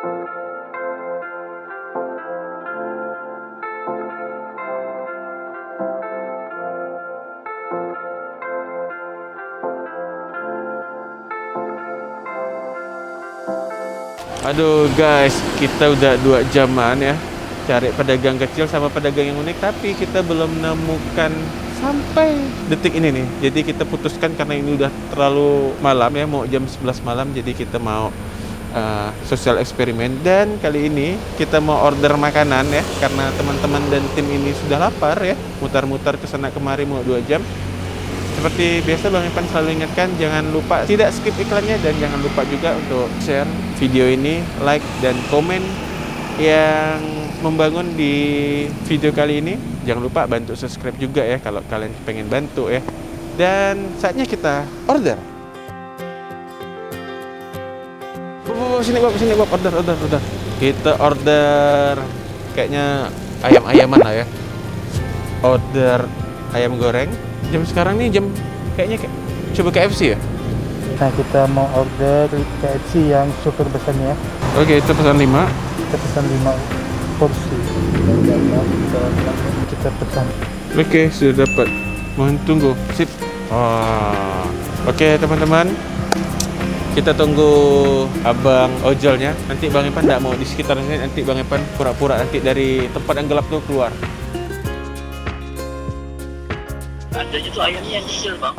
Aduh guys, kita udah 2 jaman ya cari pedagang kecil sama pedagang yang unik, tapi kita belum menemukan sampai detik ini nih. Jadi kita putuskan karena ini udah terlalu malam ya, mau jam 11 malam, jadi kita mau sosial eksperimen. Dan kali ini kita mau order makanan ya, karena teman-teman dan tim ini sudah lapar ya, mutar-mutar kesana kemari mau 2 jam. Seperti biasa Bang Ipan selalu ingatkan, jangan lupa tidak skip iklannya, dan jangan lupa juga untuk share video ini, like dan komen yang membangun di video kali ini. Jangan lupa bantu subscribe juga ya kalau kalian pengen bantu ya. Dan saatnya kita order. Sini Bob, order. Kita order kayaknya ayam-ayaman lah ya. Order ayam goreng. Jam sekarang nih kayaknya coba KFC ya? Nah, kita mau order KFC yang super besarnya. Oke, itu pesan 5. Kita pesan 5 porsi. Kita pesan. Oke, sudah dapat. Mohon tunggu. Sip. Oke, teman-teman. Kita tunggu abang ojolnya. Nanti Bang Ipan nggak mau di sekitar sini. Nanti Bang Ipan pura-pura nanti dari tempat yang gelap tuh keluar. Ada itu ayamnya yang kecil bang.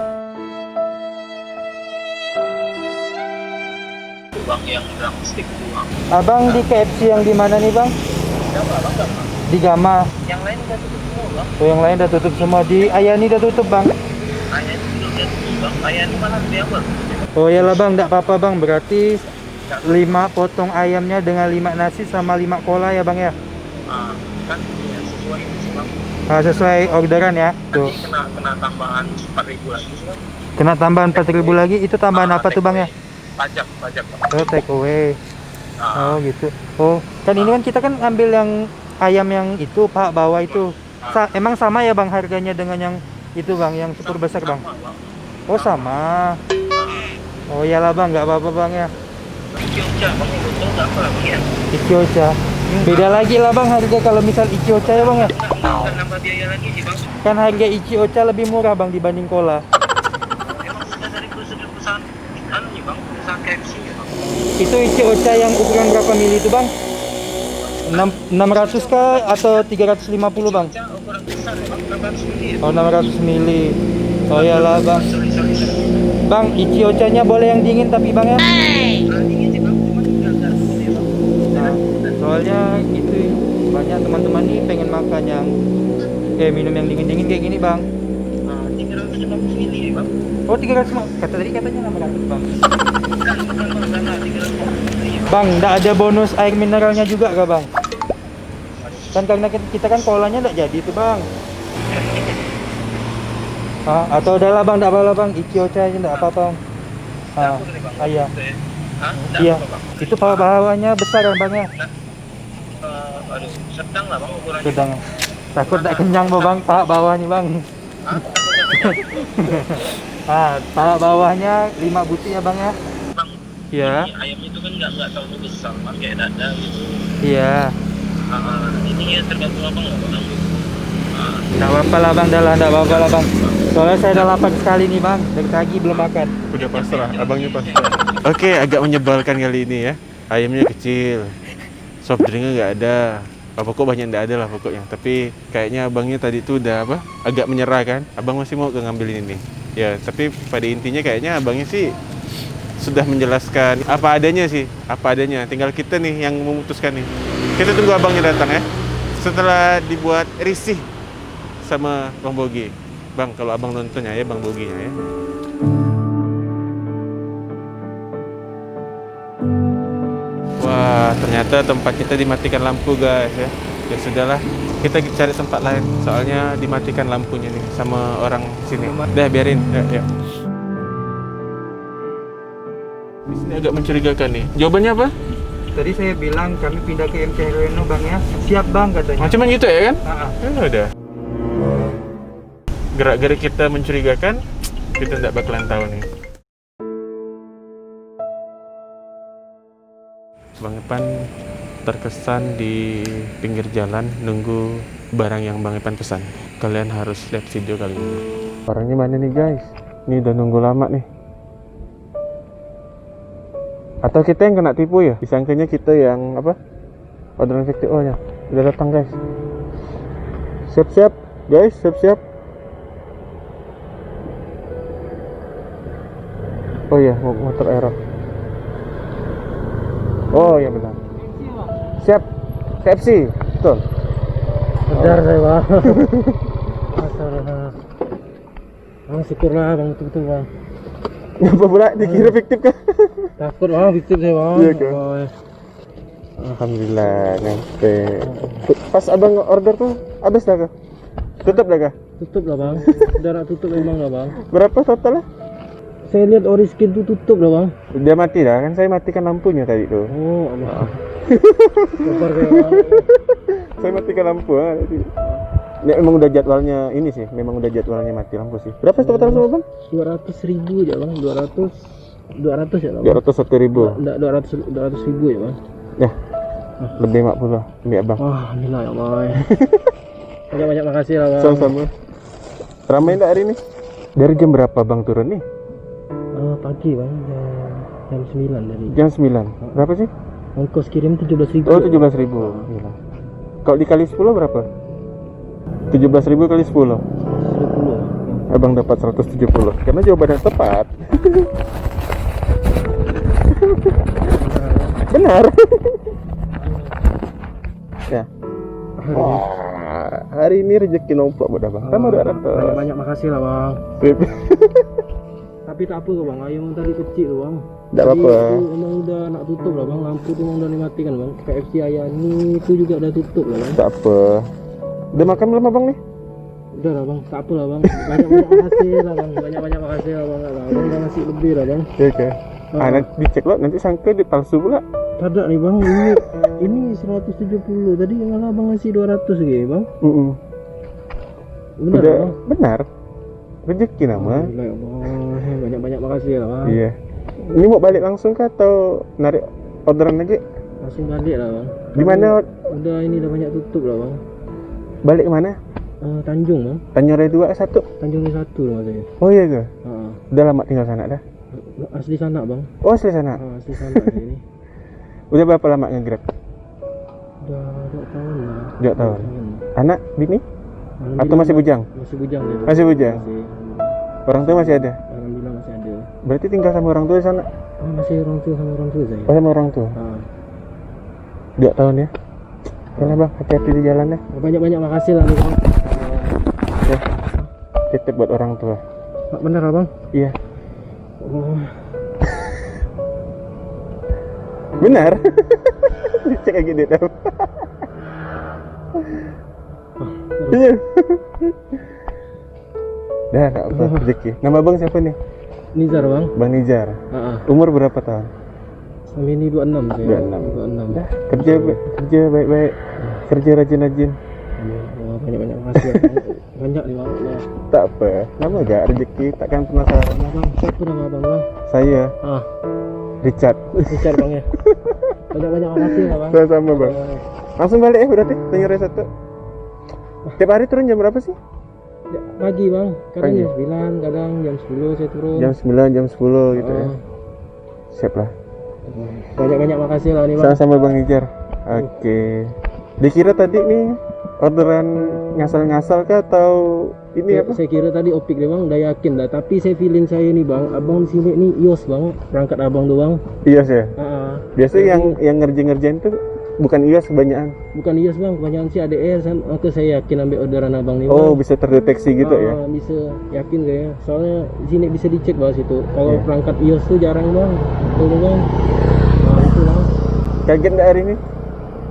Bang yang drumstick itu bang. Abang di KFC yang di mana nih bang? Bang. Di Gama. Yang lain udah tutup semua bang. Oh, yang lain udah tutup semua. Di Ayani udah tutup bang. Ayam itu udah tutup bang. Ayam malah dia bang. Oh iyalah bang, enggak apa-apa bang. Berarti 5 potong ayamnya dengan 5 nasi sama 5 cola ya bang ya? Kan ya, sesuai itu sih bang. Sesuai orderan ya. Tuh. Nanti kena tambahan 4.000 lagi sih bang. Kena tambahan 4.000 lagi. Itu tambahan apa tuh bang ya? Pajak bang. Oh, take away. Oh gitu. Oh, kan ini kan kita kan ambil yang ayam yang itu pak bawah itu. Emang sama ya bang harganya dengan yang itu bang, yang super besar bang? Sama, bang. Oh sama. Oh iyalah bang, nggak apa-apa bang ya. Ichiocha bang, betul nggak apa bang ya? Ichiocha. Beda lagi lah bang harga kalau misal Ichiocha ya bang ya. Nggak nambah biaya lagi sih bang. Kan harga Ichiocha lebih murah bang dibanding cola. Emang sudah dari prosedur perusahaan kan nih bang, perusahaan KFC ya bang. Itu Ichiocha yang ukuran berapa mili itu bang? 600 kah atau 350 bang? Ichiocha ukuran besar ya bang, 600 mili ya. Oh 600 mili. Oh iyalah bang. Sorry. Bang, Ichiocha-nya boleh yang dingin tapi bang ya? Dingin sih bang, cuma agak sulit ya bang. Nah, soalnya itu banyak teman-teman nih pengen makan yang minum yang dingin-dingin kayak gini bang. 350 mili ya bang. Oh 300, katanya 600 bang. Bukan bang, salah 350 mili ya bang. Bang, nggak ada bonus air mineralnya juga gak bang? Kan karena kita kan kolanya nggak jadi tuh bang. Atau udahlah bang, nggak apa-apa bang, Ichiocha aja nggak apa-apa bang. Iya. Iya. Itu bawahnya besar kan bang ya? Aduh, sedang lah bang ukurannya. Sedang. Takut tak kenyang bang, paha bawahnya bang. Paha bawahnya 5 butir ya bang ya? Bang, Iya. ayam itu kan nggak terlalu besar, bang, kayak dada gitu. Iya. Ini ya tergantung abang nggak bang. Nggak apa-apa lah bang, nggak apa-apa lah bang. Soalnya saya udah lapar sekali nih bang, dari pagi belum makan. Udah pasrah, abangnya pasrah. Oke, agak menyebalkan kali ini ya. Ayamnya kecil, soft drinknya nggak ada. Pokok banyak nggak ada lah pokoknya. Tapi kayaknya abangnya tadi tuh udah agak menyerah kan. Abang masih mau ngambilin ini. Ya, tapi pada intinya kayaknya abangnya sih sudah menjelaskan apa adanya sih, apa adanya. Tinggal kita nih yang memutuskan nih. Kita tunggu abangnya datang ya. Setelah dibuat risih sama Bang Bogi. Bang, kalau abang nontonnya ya Bang Boginya ya. Wah, ternyata tempat kita dimatikan lampu guys ya. Ya sudahlah, kita cari tempat lain. Soalnya dimatikan lampunya nih sama orang sini. Udah biarin, ya. Di sini agak mencurigakan nih. Jawabannya apa? Tadi saya bilang kami pindah ke MC Heroino bang ya. Siap bang katanya. Macam gitu ya kan? Ya udah. Gerak-gerik kita mencurigakan, kita tidak bakalan tahu nih. Bang Epan terkesan di pinggir jalan nunggu barang yang Bang Epan pesan. Kalian harus lihat video kali ini. Orangnya mana nih guys? Ini udah nunggu lama nih. Atau kita yang kena tipu ya? Disangkanya kita yang apa? Orderan VTO nya. Udah datang guys. Siap-siap guys, siap-siap. Oh iya, motor aero. Oh iya benar. Siap. KFC. Betul. Benar saya bang. Bang syukurlah bang, betul-betul bang. Apa pula dikira fiktif kah? Takut bang, fiktif saya bang. Iya kan? Alhamdulillah nyampe. Pas abang order tuh habis dah kah? Tutup dah kah? Tutup lah bang. Udah nak tutup memang lah bang. Berapa totalnya? Saya lihat Oriskin tuh tutup lah bang. Udah mati dah kan, saya matikan lampunya tadi tuh. Oh Allah. Sabar saya bang. Saya matikan lampu tadi. Ya, memang udah jadwalnya ini sih, memang udah jadwalnya mati lampu sih. Berapa total semua bang? 200.000 aja bang, 200 ya bang. 201.000. Enggak 200.000 ya bang. Ya. Lebih 50 ini abang. Wah, alhamdulillah ya Allah. Banyak-banyak makasih lah bang. Sama-sama. Ramai enggak hari ini? Dari jam berapa bang turun nih? Pagi bang, jam 9 dari. Jam 9. Berapa sih? Ongkos kirim 17.000. Oh 17.000. Gila. Kalau dikali 10 berapa? 17.000 kali 10. 10. Abang dapat 170. Karena jawabannya tepat. Benar. Ya. Wah, hari ini rezeki nomplok buat abang. Kamu udah datang. Banyak-banyak makasih lah bang. Sip. Tapi tak apa kok bang, ayam tadi kecil tuh bang. Tidak apa-apa. Tadi itu emang udah nak tutup lah bang, lampu tuh emang udah dimatikan bang. KFC ayah ini itu juga udah tutup lah bang. Tak apa. Udah makan belum abang nih? Udah lah bang, tak apa lah bang. Banyak-banyak makasih lah bang, banyak-banyak makasih lah bang. Abang udah ngasih lebih lah bang. Oke. Nanti dicek lo, nanti sangka di palsu pula. Tidak nih bang, ini 170. Tadi malah abang ngasih 200 gitu bang. Benar Udah, bang? benar. Rezeki nama. Alhamdulillah ya Allah, banyak-banyak makasih lah bang. Iya. Ini mau balik langsung kah atau narik orderan lagi? Langsung balik lah bang. Di mana? Udah ini udah banyak tutup lah bang. Balik kemana? Tanjung bang, Tanjung Raya 2 1. Tanjung Raya 1 rumah saya. Oh iya ke? Ah, Udah lama tinggal sana dah? asli sana bang. Oh asli sana? Asli sana ini. Udah berapa lama nge-grab? Udah 2 tahun lah. 2 tahun. Anak, bini? Alhamdulillah, Atau masih bujang? Masih bujang dia. Bang. Masih bujang? Masih. Orang tua masih ada? Alhamdulillah masih ada. Berarti tinggal sama orang tua di sana? Masih orang tua sama orang tua saya. Oh sama orang tua? 2 tahun ya? Yalah bang, hati-hati di jalan ya. Banyak-banyak makasih lah nih bang. Ya, titip buat orang tua. Bener lah bang? Iya. Oh. Benar. Dicek lagi dia tahu. Iya. Dah, tak apa, rezeki. Nama bang siapa nih? Nizar bang. Bang Nizar. Umur berapa tahun? Sama ini 26 saya. 26. Dah, kerja baik-baik. Kerja rajin-rajin. Wah, banyak-banyak makasih ya, bang. Banyak nih bang. Ya. Tak apa, nama gak rezeki takkan penasaran. Ya, bang, siapa nama bang bang? Saya Ah, Richard. Richard bang ya. Banyak-banyak makasih lah bang. Sama-sama bang. Langsung balik ya berarti Tanjung Raya 1. Tiap hari turun jam berapa sih? Ya, pagi bang, kadang Pagi. jam 9, kadang jam 10 saya turun. Jam 9, jam 10 gitu ya. Ah. Siap lah. Banyak-banyak makasih lah nih bang. Sama-sama Bang Nizar. Oke. Dikira tadi nih orderan ngasal-ngasal kah atau ini apa? Saya kira tadi opik deh bang, udah yakin dah. Tapi saya feeling saya nih bang, abang di sini nih ios bang, perangkat abang doang. Iya sih. Biasanya Jadi- yang ngerjain tuh bukan iya kebanyakan. Bukan ios bang, kebanyakan sih ADR. Maka saya yakin ambil orderan abang nih bang. Oh, bisa terdeteksi gitu ya. Bisa, yakin saya. Soalnya di sini bisa dicek bahas itu. Kalau Iya. perangkat ios tuh jarang bang, betul bang. Nah itu bang. Kaget nggak hari ini?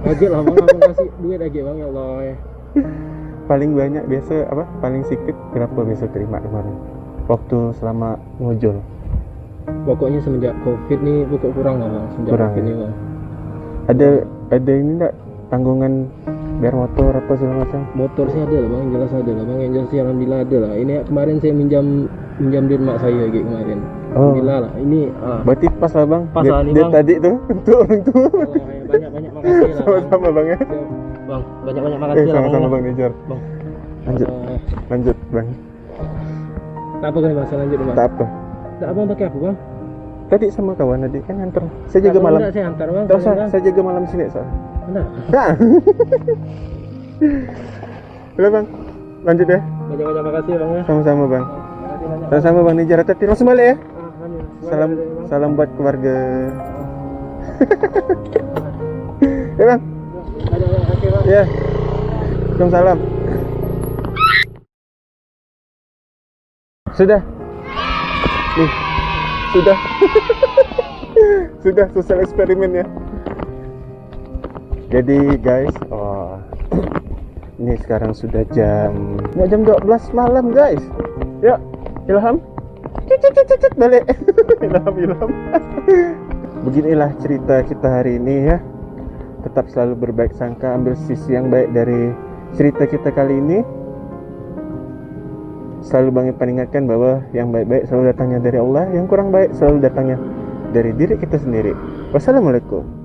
Kaget lah bang, abang kasih duit lagi bang, ya Allah. Paling banyak biasa apa? Paling sedikit berapa biasa terima kemarin? Waktu selama ngojol. Pokoknya semenjak COVID nih pokok kurang lah bang, semenjak Kurang, COVID ya? nih bang. Ada ini enggak tanggungan bayar motor apa segala macam? Motor sih ada lah bang, yang jelas ada lah bang, yang jelas sih alhamdulillah ada lah. Ini kemarin saya minjam duit mak saya lagi kemarin. Oh. Alhamdulillah lah. Ini Berarti pas lah bang. Pas lah nih, Dia Bang. tadi tuh untuk orang tua. banyak-banyak makasih lah. Bang. Sama-sama bang ya. Bang, banyak-banyak makasih lah. Sama-sama Bang. bang Nijar. Bang. Lanjut, lanjut bang. Tak apa kan Bang, saya lanjut Bang. Tak apa. Tak abang pakai apa Bang? Tadi sama kawan tadi kan antar. Saya jaga Abang malam. enggak, saya antar Bang. Tak usah, Bang. saya jaga malam sini soal. Enggak. Nah. Udah bang, lanjut ya. Banyak-banyak makasih Bang ya. Sama-sama bang. Makasih banyak. Sama-sama bang Nijar. Hati-hati langsung balik ya. Amin. Salam, Bang. salam buat keluarga. Ya bang. Banyak-banyak makasih Bang. Ya. Waalaikumsalam. Sudah. Nih. Sudah. Sudah selesai eksperimen ya. Jadi guys, ini sekarang sudah jam 12 malam guys. Yuk, Ilham. Cet balik. Ilham. Beginilah cerita kita hari ini ya. Tetap selalu berbaik sangka, ambil sisi yang baik dari cerita kita kali ini. Selalu Bang Ipan ingatkan bahwa yang baik-baik selalu datangnya dari Allah, yang kurang baik selalu datangnya dari diri kita sendiri. Wassalamualaikum.